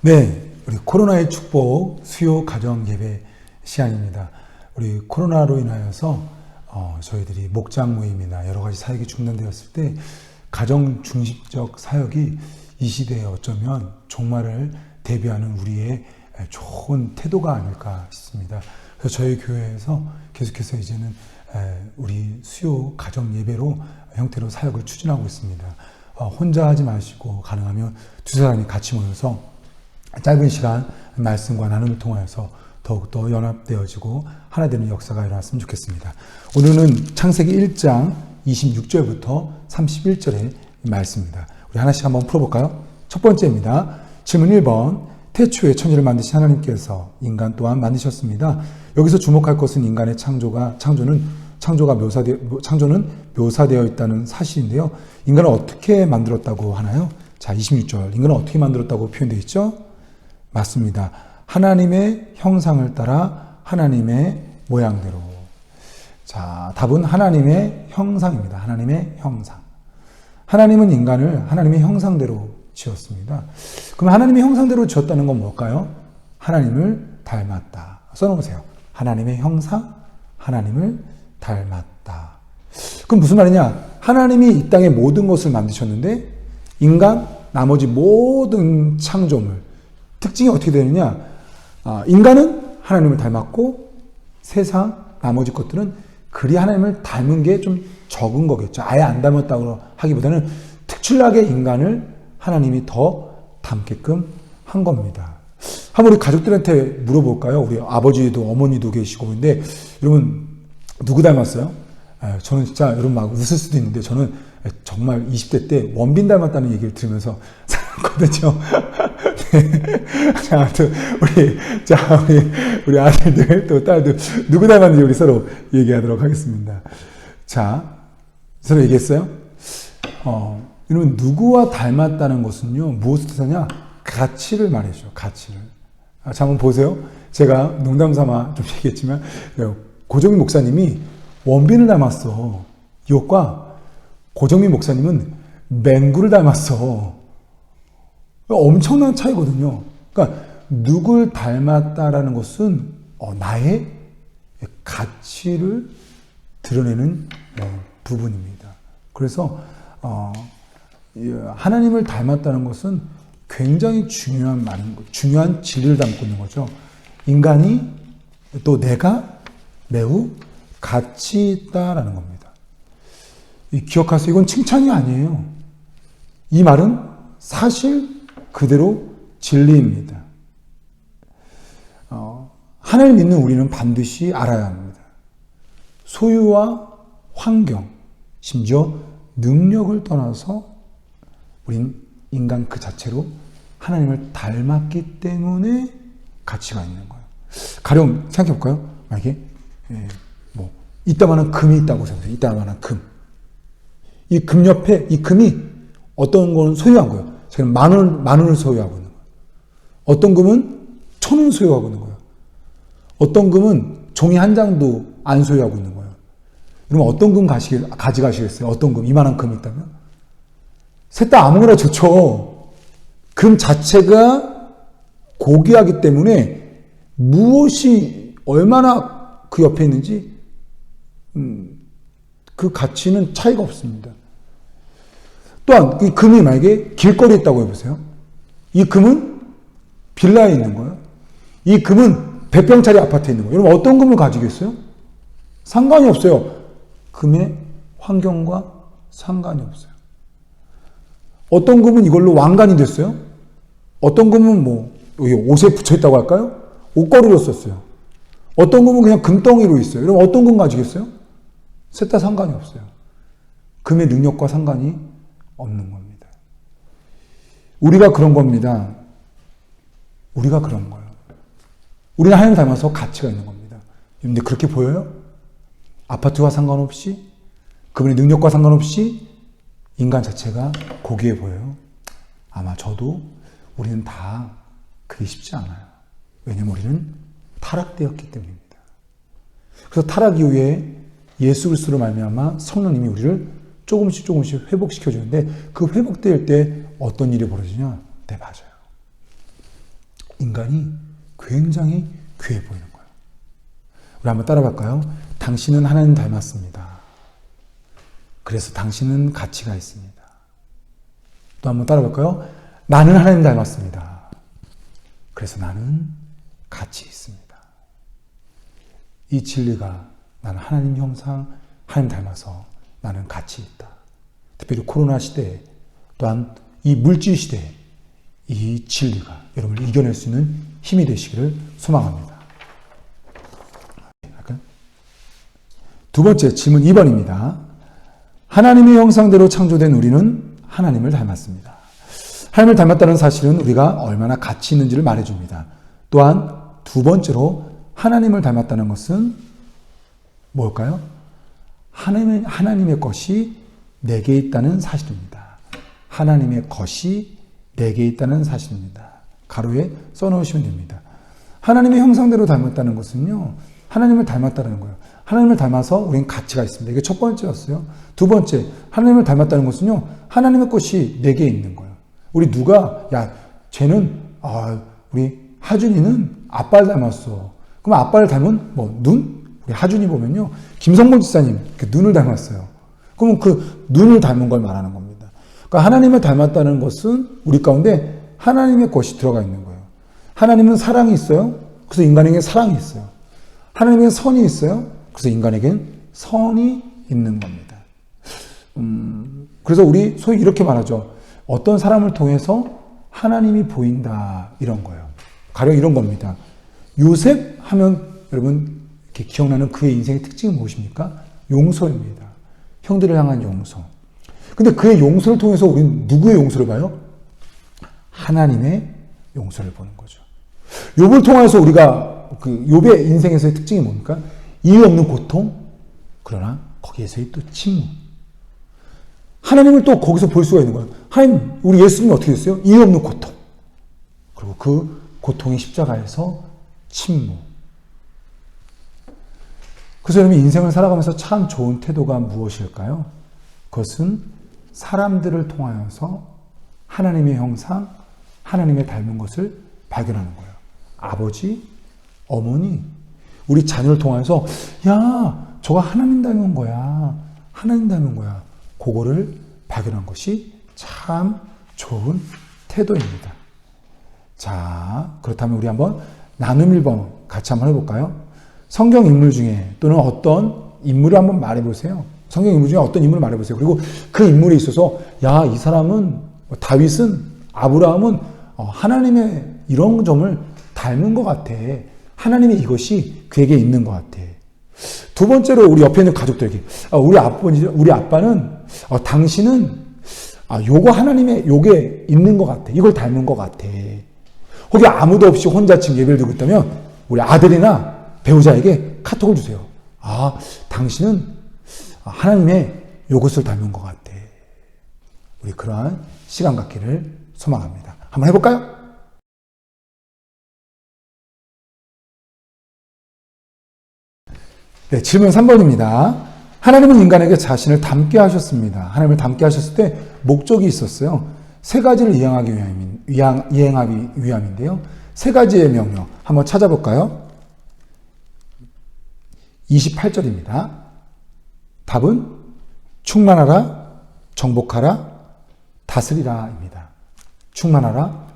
네, 우리 코로나의 축복 수요 가정 예배 시간입니다. 우리 코로나로 인하여서 저희들이 목장 모임이나 여러 가지 사역이 중단되었을 때 가정 중심적 사역이 이 시대에 어쩌면 종말을 대비하는 우리의 좋은 태도가 아닐까 싶습니다. 그래서 저희 교회에서 계속해서 이제는 우리 수요 가정 예배로 형태로 사역을 추진하고 있습니다. 혼자 하지 마시고 가능하면 두 사람이 같이 모여서 짧은 시간 말씀과 나눔을 통하여서 더욱더 연합되어지고 하나 되는 역사가 일어났으면 좋겠습니다. 오늘은 창세기 1장 26절부터 31절의 말씀입니다. 우리 하나씩 한번 풀어볼까요? 첫 번째입니다. 질문 1번. 태초에 천지를 만드신 하나님께서 인간 또한 만드셨습니다. 여기서 주목할 것은 인간의 창조는 묘사되어 있다는 사실인데요. 인간을 어떻게 만들었다고 하나요? 자, 26절. 인간을 어떻게 만들었다고 표현되어 있죠? 맞습니다. 하나님의 형상을 따라 하나님의 모양대로. 자, 답은 하나님의 형상입니다. 하나님의 형상. 하나님은 인간을 하나님의 형상대로 지었습니다. 그럼 하나님의 형상대로 지었다는 건 뭘까요? 하나님을 닮았다. 써놓으세요. 하나님의 형상, 하나님을 닮았다. 그럼 무슨 말이냐? 하나님이 이 땅의 모든 것을 만드셨는데 인간, 나머지 모든 창조물, 특징이 어떻게 되느냐? 인간은 하나님을 닮았고 세상, 나머지 것들은 그리 하나님을 닮은 게 좀 적은 거겠죠. 아예 안 닮았다고 하기보다는 특출나게 인간을 하나님이 더 닮게끔 한 겁니다. 한번 우리 가족들한테 물어볼까요? 우리 아버지도 어머니도 계시고 근데 여러분 누구 닮았어요? 저는 진짜 여러분 막 웃을 수도 있는데 저는 정말 20대 때 원빈 닮았다는 얘기를 들으면서 살았거든요. 네. 아무튼 우리 아들들 또 딸들 누구 닮았는지 우리 서로 얘기하도록 하겠습니다. 자, 서로 얘기했어요? 여러분 누구와 닮았다는 것은요 무엇을 뜻하냐? 가치를 말해줘. 가치를. 자, 한번 보세요. 제가 농담 삼아 좀 얘기했지만 고정민 목사님이 원빈을 닮았어. 이것과 고정민 목사님은 맹구를 닮았어. 엄청난 차이거든요. 그러니까 누굴 닮았다라는 것은 나의 가치를 드러내는 부분입니다. 그래서 하나님을 닮았다는 것은 굉장히 중요한 말인 거죠. 중요한 진리를 담고 있는 거죠. 인간이 또 내가 매우 가치 있다라는 겁니다. 기억하세요. 이건 칭찬이 아니에요. 이 말은 사실 그대로 진리입니다. 하나님을 믿는 우리는 반드시 알아야 합니다. 소유와 환경, 심지어 능력을 떠나서 우린 인간 그 자체로 하나님을 닮았기 때문에 가치가 있는 거예요. 가령 생각해 볼까요? 만약에 이따만한 금이 있다고 생각해요. 이따만한 금. 이 금 옆에 이 금이 어떤 거는 소유한 거예요. 지금 만 원을 소유하고 있는 거예요. 어떤 금은 1,000원 소유하고 있는 거예요. 어떤 금은 종이 한 장도 안 소유하고 있는 거예요. 그러면 어떤 금 가져가시겠어요? 어떤 금, 이만한 금이 있다면? 셋 다 아무거나 좋죠. 금 자체가 고귀하기 때문에 무엇이 얼마나 그 옆에 있는지 그 가치는 차이가 없습니다. 또한 이 금이 만약에 길거리에 있다고 해보세요. 이 금은 빌라에 있는 거예요. 이 금은 100평짜리 아파트에 있는 거예요. 여러분 어떤 금을 가지겠어요? 상관이 없어요. 금의 환경과 상관이 없어요. 어떤 금은 이걸로 왕관이 됐어요. 어떤 금은 여기 옷에 붙여있다고 할까요? 옷걸이로 썼어요. 어떤 금은 그냥 금덩이로 있어요. 여러분 어떤 금 가지겠어요? 셋 다 상관이 없어요. 금의 능력과 상관이 없는 겁니다. 우리가 그런 겁니다. 우리가 그런 거예요. 우리는 하나님 닮아서 가치가 있는 겁니다. 근데 그렇게 보여요? 아파트와 상관없이 그분의 능력과 상관없이 인간 자체가 고귀해 보여요. 아마 저도 우리는 다 그게 쉽지 않아요. 왜냐하면 우리는 타락되었기 때문입니다. 그래서 타락 이후에 예수 그리스도로 말미암아 성령님이 우리를 조금씩 회복시켜 주는데 그 회복될 때 어떤 일이 벌어지냐? 네, 맞아요. 인간이 굉장히 귀해 보이는 거예요. 우리 한번 따라볼까요? 당신은 하나님 닮았습니다. 그래서 당신은 가치가 있습니다. 또 한번 따라볼까요? 나는 하나님 닮았습니다. 그래서 나는 가치 있습니다. 이 진리가 나는 하나님 형상, 하나님 닮아서 나는 가치 있다. 특별히 코로나 시대에 또한 이 물질 시대에 이 진리가 여러분을 이겨낼 수 있는 힘이 되시기를 소망합니다. 두 번째 질문 2번입니다. 하나님의 형상대로 창조된 우리는 하나님을 닮았습니다. 하나님을 닮았다는 사실은 우리가 얼마나 가치 있는지를 말해줍니다. 또한 두 번째로 하나님을 닮았다는 것은 뭘까요? 하나님의 것이 내게 있다는 사실입니다. 하나님의 것이 내게 있다는 사실입니다. 가로에 써놓으시면 됩니다. 하나님의 형상대로 닮았다는 것은요, 하나님을 닮았다는 거예요. 하나님을 닮아서 우리는 가치가 있습니다. 이게 첫 번째였어요. 두 번째, 하나님을 닮았다는 것은요, 하나님의 것이 내게 있는 거예요. 우리 누가, 야, 쟤는, 우리 하준이는 아빠를 닮았어. 그럼 아빠를 닮은, 눈? 우리 하준이 보면요, 김성봉 지사님, 그 눈을 닮았어요. 그러면 그 눈을 닮은 걸 말하는 겁니다. 그러니까 하나님을 닮았다는 것은 우리 가운데 하나님의 것이 들어가 있는 거예요. 하나님은 사랑이 있어요. 그래서 인간에게 사랑이 있어요. 하나님은 선이 있어요. 그래서 인간에겐 선이 있는 겁니다. 그래서 우리 소위 이렇게 말하죠. 어떤 사람을 통해서 하나님이 보인다, 이런 거예요. 가령 이런 겁니다. 요셉 하면 여러분 이렇게 기억나는 그의 인생의 특징이 무엇입니까? 용서입니다. 형들을 향한 용서. 근데 그의 용서를 통해서 우리는 누구의 용서를 봐요? 하나님의 용서를 보는 거죠. 욥을 통해서 우리가 그 욥의 인생에서의 특징이 뭡니까? 이유 없는 고통, 그러나 거기에서의 또 침묵. 하나님을 또 거기서 볼 수가 있는 거예요. 하나님, 우리 예수님이 어떻게 됐어요? 이유 없는 고통. 그리고 그 고통의 십자가에서 침묵. 그래서 여러분 인생을 살아가면서 참 좋은 태도가 무엇일까요? 그것은 사람들을 통하여서 하나님의 형상, 하나님의 닮은 것을 발견하는 거예요. 아버지, 어머니, 우리 자녀를 통해서 야, 저거 하나님 닮은 거야. 하나님 닮은 거야. 그거를 발견한 것이 참 좋은 태도입니다. 자, 그렇다면 우리 한번 나눔 1번 같이 한번 해볼까요? 성경 인물 중에 또는 어떤 인물을 한번 말해보세요. 성경 인물 중에 어떤 인물을 말해보세요. 그리고 그 인물에 있어서 야, 이 사람은 다윗은 아브라함은 하나님의 이런 점을 닮은 것 같아. 하나님의 이것이 그에게 있는 것 같아. 두 번째로 우리 옆에 있는 가족들에게 우리 아빠는 당신은 요거 하나님의 요게 있는 것 같아. 이걸 닮은 것 같아. 혹시 아무도 없이 혼자 지금 예배를 드리고 있다면 우리 아들이나 배우자에게 카톡을 주세요. 당신은 하나님의 요것을 닮은 것 같아. 우리 그러한 시간 갖기를 소망합니다. 한번 해볼까요? 네, 질문 3번입니다. 하나님은 인간에게 자신을 닮게 하셨습니다. 하나님을 닮게 하셨을 때 목적이 있었어요. 세 가지를 이행하기 위함인데요. 세 가지의 명령 한번 찾아볼까요? 28절입니다. 답은 충만하라, 정복하라, 다스리라입니다. 충만하라,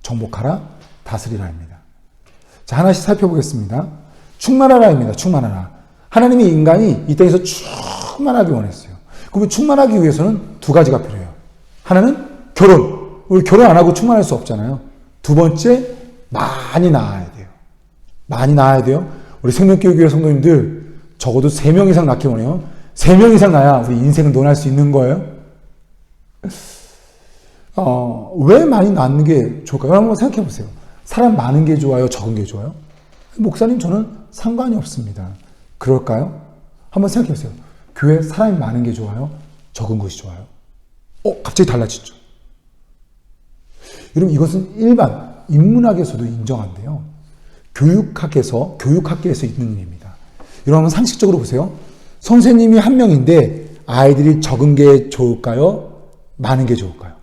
정복하라, 다스리라입니다. 자, 하나씩 살펴보겠습니다. 충만하라입니다. 충만하라. 하나님이 인간이 이 땅에서 충만하게 원했어요. 그러면 충만하기 위해서는 두 가지가 필요해요. 하나는 결혼. 우리 결혼 안 하고 충만할 수 없잖아요. 두 번째, 많이 낳아야 돼요. 많이 낳아야 돼요. 우리 생명교육교회 성도님들 적어도 3명 이상 낳기 원해요. 3명 이상 낳아야 우리 인생을 논할 수 있는 거예요. 왜 많이 낳는 게 좋을까요? 한번 생각해 보세요. 사람 많은 게 좋아요? 적은 게 좋아요? 목사님, 저는 상관이 없습니다. 그럴까요? 한번 생각해 보세요. 교회 사람이 많은 게 좋아요? 적은 것이 좋아요? 갑자기 달라지죠. 여러분, 이것은 일반 인문학에서도 인정한데요. 교육학계에서 있는 일입니다. 여러분, 한번 상식적으로 보세요. 선생님이 한 명인데 아이들이 적은 게 좋을까요? 많은 게 좋을까요?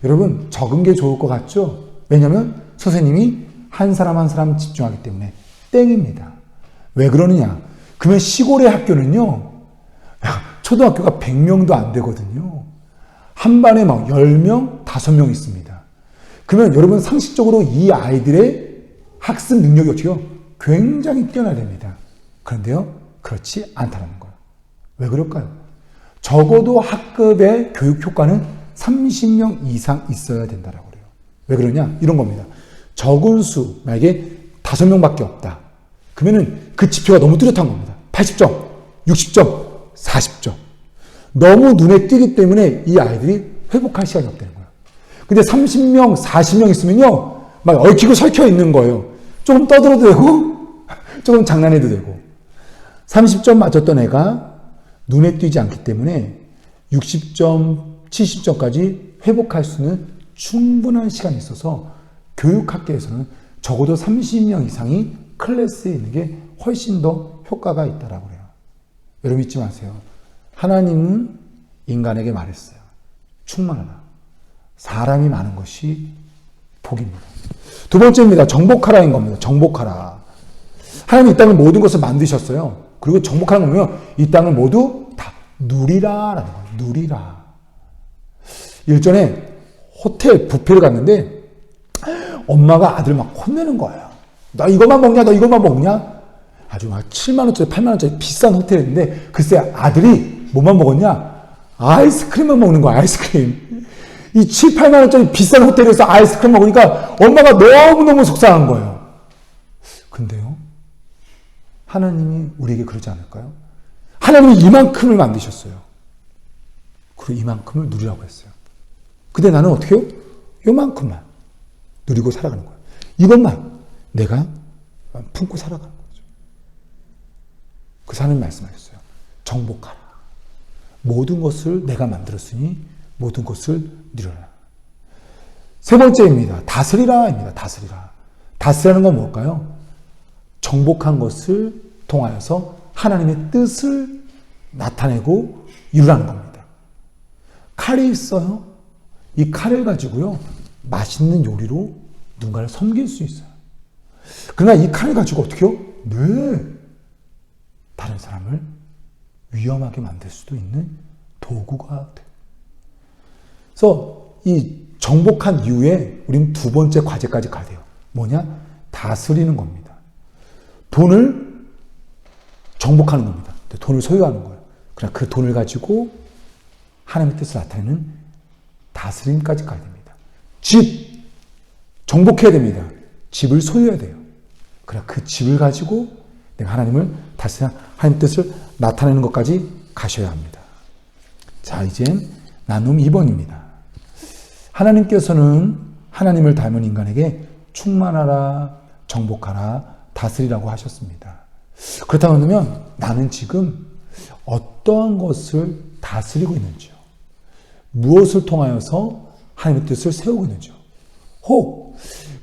여러분, 적은 게 좋을 것 같죠? 왜냐하면 선생님이 한 사람 한 사람 집중하기 때문에 땡입니다. 왜 그러느냐? 그러면 시골의 학교는요, 초등학교가 100명도 안 되거든요. 한 반에 막 10명, 5명 있습니다. 그러면 여러분 상식적으로 이 아이들의 학습 능력이 어떻게요? 굉장히 뛰어나야 됩니다. 그런데요, 그렇지 않다는 거예요. 왜 그럴까요? 적어도 학급의 교육 효과는 30명 이상 있어야 된다라고 그래요. 왜 그러냐? 이런 겁니다. 적은 수, 만약에 5명밖에 없다. 그러면은 그 지표가 너무 뚜렷한 겁니다. 80점, 60점, 40점. 너무 눈에 띄기 때문에 이 아이들이 회복할 시간이 없다는 거예요. 근데 30명, 40명 있으면요, 막 얽히고 설켜 있는 거예요. 조금 떠들어도 되고, 조금 장난해도 되고. 30점 맞았던 애가 눈에 띄지 않기 때문에 60점, 70점까지 회복할 수는 충분한 시간이 있어서 교육학계에서는 적어도 30명 이상이 클래스에 있는 게 훨씬 더 효과가 있다라고 그래요. 여러분 잊지 마세요. 하나님은 인간에게 말했어요. 충만하라. 사람이 많은 것이 복입니다. 두 번째입니다. 정복하라인 겁니다. 정복하라. 하나님이 이 땅을 모든 것을 만드셨어요. 그리고 정복하는 거면 이 땅을 모두 다 누리라라는 거예요. 누리라. 일전에 호텔 뷔페를 갔는데 엄마가 아들 막 혼내는 거예요. 너 이것만 먹냐? 너 이것만 먹냐? 아주 막 7만원짜리, 8만원짜리 비싼 호텔인데 글쎄 아들이 뭐만 먹었냐? 아이스크림만 먹는 거야. 아이스크림. 이 7, 8만원짜리 비싼 호텔에서 아이스크림 먹으니까 엄마가 너무너무 속상한 거예요. 근데요, 하나님이 우리에게 그러지 않을까요? 하나님이 이만큼을 만드셨어요. 그리고 이만큼을 누리라고 했어요. 근데 나는 어떻게 해요? 요만큼만 누리고 살아가는 거예요. 이것만 내가 품고 살아가는 거죠. 그래서 하나님 말씀하셨어요. 정복하라. 모든 것을 내가 만들었으니 모든 것을 누려라. 세 번째입니다. 다스리라입니다. 다스리라. 다스리라는 건 뭘까요? 정복한 것을 통하여서 하나님의 뜻을 나타내고 이루라는 겁니다. 칼이 있어요. 이 칼을 가지고요, 맛있는 요리로 누군가를 섬길 수 있어요. 그러나 이 칼을 가지고 어떻게 해요? 네. 다른 사람을 위험하게 만들 수도 있는 도구가 돼요. 그래서 이 정복한 이후에 우리는 두 번째 과제까지 가야 돼요. 뭐냐? 다스리는 겁니다. 돈을 정복하는 겁니다. 돈을 소유하는 거예요. 그러나 그 돈을 가지고 하나님의 뜻을 나타내는 다스림까지 가야 됩니다. 집, 정복해야 됩니다. 집을 소유해야 돼요. 그러나 그 집을 가지고 내가 하나님을 다스리는 하나님의 뜻을 나타내는 것까지 가셔야 합니다. 자, 이젠 나눔 2번입니다. 하나님께서는 하나님을 닮은 인간에게 충만하라, 정복하라, 다스리라고 하셨습니다. 그렇다면 나는 지금 어떠한 것을 다스리고 있는지요? 무엇을 통하여서 하나님의 뜻을 세우고 있는지요? 혹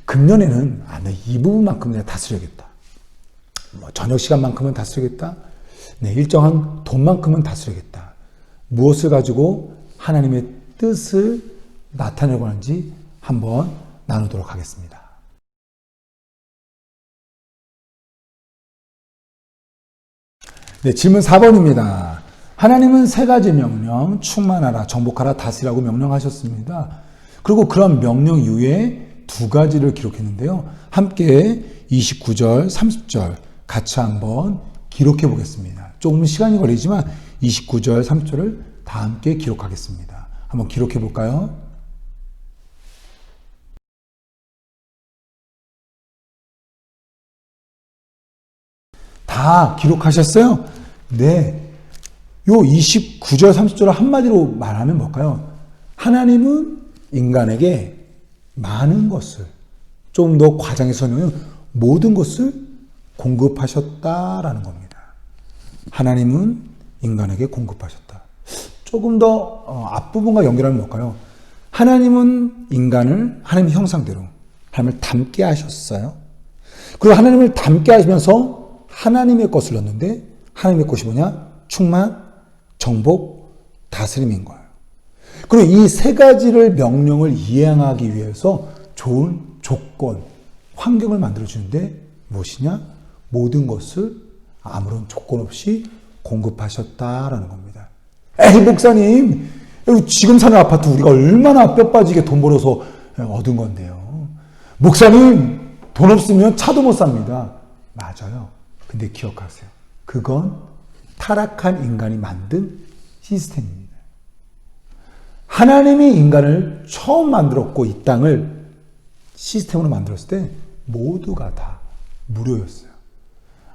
금년에는 내 이 부분만큼 내가 다스려야겠다. 저녁 시간만큼은 다스려야겠다. 내 일정한 돈만큼은 다스려야겠다. 무엇을 가지고 하나님의 뜻을 나타내고 하는지 한번 나누도록 하겠습니다. 네, 질문 4번입니다. 하나님은 세 가지 명령, 충만하라, 정복하라, 다스리라고 명령하셨습니다. 그리고 그런 명령 이후에 두 가지를 기록했는데요. 함께 29절, 30절 같이 한번 기록해 보겠습니다. 조금 시간이 걸리지만 29절, 30절을 다 함께 기록하겠습니다. 한번 기록해 볼까요? 다 기록하셨어요? 네. 요 29절, 30절을 한마디로 말하면 뭘까요? 하나님은 인간에게 많은 것을, 좀 더 과장해서 설명하면 모든 것을 공급하셨다라는 겁니다. 하나님은 인간에게 공급하셨다. 조금 더 앞부분과 연결하면 뭘까요? 하나님은 인간을 하나님의 형상대로 하나님을 닮게 하셨어요. 그리고 하나님을 닮게 하시면서 하나님의 것을 넣었는데 하나님의 것이 뭐냐? 충만, 정복, 다스림인 거예요. 그리고 이 세 가지를 명령을 이행하기 위해서 좋은 조건, 환경을 만들어주는데 무엇이냐? 모든 것을 아무런 조건 없이 공급하셨다라는 겁니다. 에이, 목사님, 지금 사는 아파트 우리가 얼마나 뼈 빠지게 돈 벌어서 얻은 건데요. 목사님, 돈 없으면 차도 못 삽니다. 맞아요. 근데 기억하세요. 그건 타락한 인간이 만든 시스템입니다. 하나님이 인간을 처음 만들었고 이 땅을 시스템으로 만들었을 때 모두가 다 무료였어요.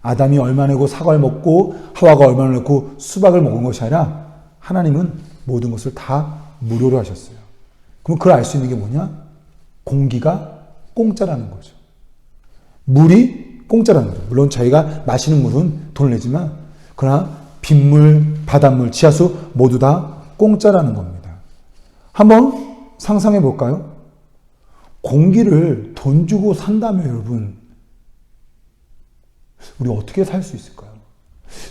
아담이 얼마 내고 사과를 먹고 하와가 얼마 내고 수박을 먹은 것이 아니라 하나님은 모든 것을 다 무료로 하셨어요. 그럼 그걸 알 수 있는 게 뭐냐? 공기가 공짜라는 거죠. 물이 공짜라는 거죠. 물론 저희가 마시는 물은 돈을 내지만 그러나 빗물, 바닷물, 지하수 모두 다 공짜라는 겁니다. 한번 상상해 볼까요? 공기를 돈 주고 산다면 여러분 우리 어떻게 살 수 있을까요?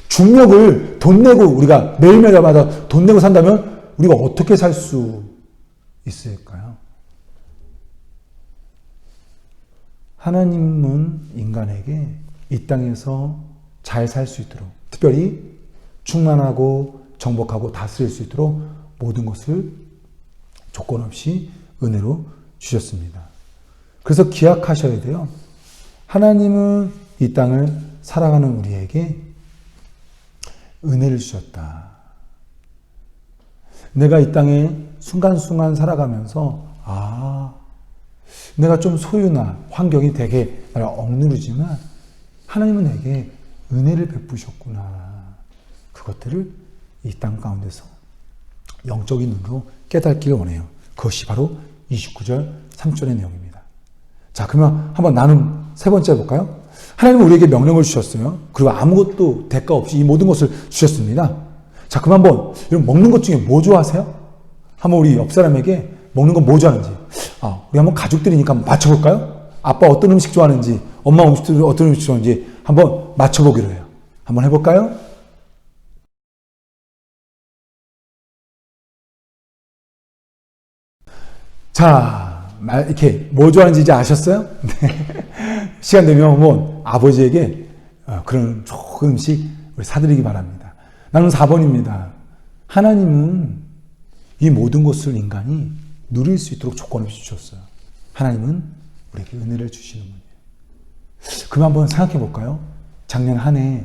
중력을 돈 내고 우리가 매일매일마다 돈 내고 산다면 우리가 어떻게 살 수 있을까요? 하나님은 인간에게 이 땅에서 잘 살 수 있도록 특별히 충만하고 정복하고 다스릴 수 있도록 모든 것을 조건 없이 은혜로 주셨습니다. 그래서 기억하셔야 돼요. 하나님은 이 땅을 살아가는 우리에게 은혜를 주셨다. 내가 이 땅에 순간순간 살아가면서 내가 좀 소유나 환경이 되게 나를 억누르지만 하나님은 내게 은혜를 베푸셨구나. 그것들을 이 땅 가운데서 영적인 눈으로 깨닫기를 원해요. 그것이 바로 29절 3절의 내용입니다. 자, 그러면 한번 나눈 세 번째 볼까요? 하나님은 우리에게 명령을 주셨어요. 그리고 아무것도 대가 없이 이 모든 것을 주셨습니다. 자, 그럼 한번 여러분 먹는 것 중에 뭐 좋아하세요? 한번 우리 옆 사람에게 먹는 거 뭐 좋아하는지 우리 한번 가족들이니까 한번 맞춰볼까요? 아빠 어떤 음식 좋아하는지 엄마 음식들 어떤 음식 좋아하는지 한번 맞춰보기로 해요. 한번 해볼까요? 자, 이렇게 뭐 좋아하는지 이제 아셨어요? 네. 시간 되면 한번 아버지에게 그런 좋은 음식 우리 사드리기 바랍니다. 나는 4번입니다. 하나님은 이 모든 것을 인간이 누릴 수 있도록 조건 없이 주셨어요. 하나님은 우리에게 은혜를 주시는 분이에요. 그럼 한번 생각해 볼까요? 작년 한 해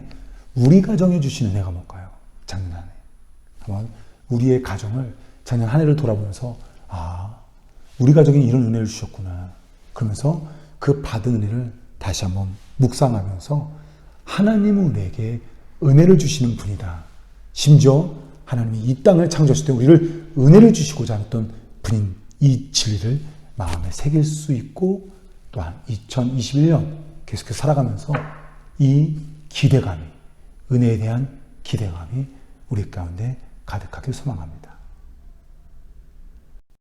우리 가정에 주신 은혜가 뭘까요? 작년 한 해. 한번 우리의 가정을 작년 한 해를 돌아보면서 우리 가정에 이런 은혜를 주셨구나. 그러면서 그 받은 은혜를 다시 한번 묵상하면서 하나님은 우리에게 은혜를 주시는 분이다. 심지어 하나님이 이 땅을 창조하실 때 우리를 은혜를 주시고자 했던 분인 이 진리를 마음에 새길 수 있고 또한 2021년 계속해서 살아가면서 이 기대감이, 은혜에 대한 기대감이 우리 가운데 가득하길 소망합니다.